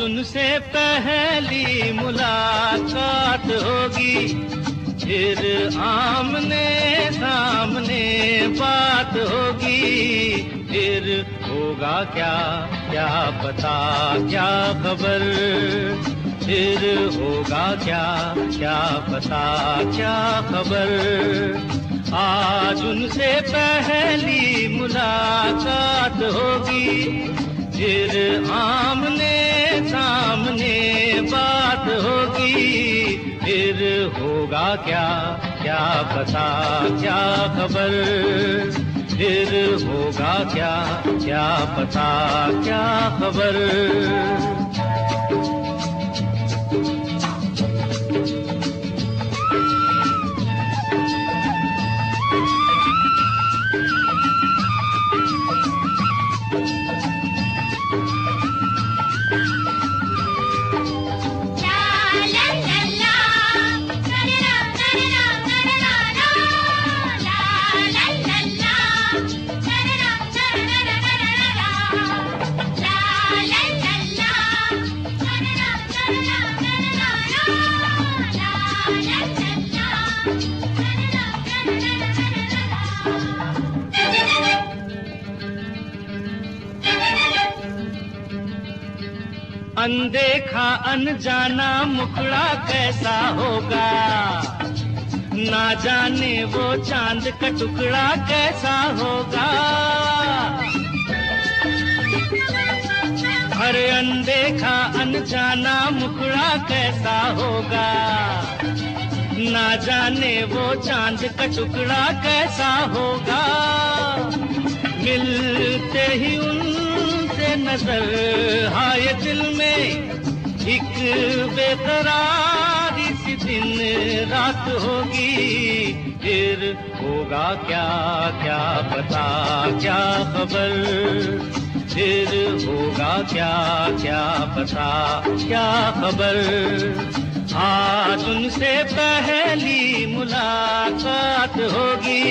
उनसे पहली मुलाकात होगी, फिर आमने सामने बात होगी, फिर होगा क्या क्या पता क्या खबर, फिर होगा क्या क्या पता क्या खबर। आज उनसे पहली मुलाकात होगी, फिर आमने सामने बात होगी, फिर होगा क्या क्या पता क्या खबर, फिर होगा क्या क्या पता क्या खबर। अनदेखा अनजाना मुखड़ा कैसा होगा, ना जाने वो चांद का टुकड़ा कैसा होगा। अरे अनदेखा अनजाना मुखड़ा कैसा होगा, ना जाने वो चांद का टुकड़ा कैसा होगा। मिलते ही उनसे नजर आए दिल में एक बेकरारी सी दिन रात होगी, फिर होगा क्या क्या पता क्या खबर, फिर होगा क्या क्या पता क्या खबर। आज उनसे पहली मुलाकात होगी।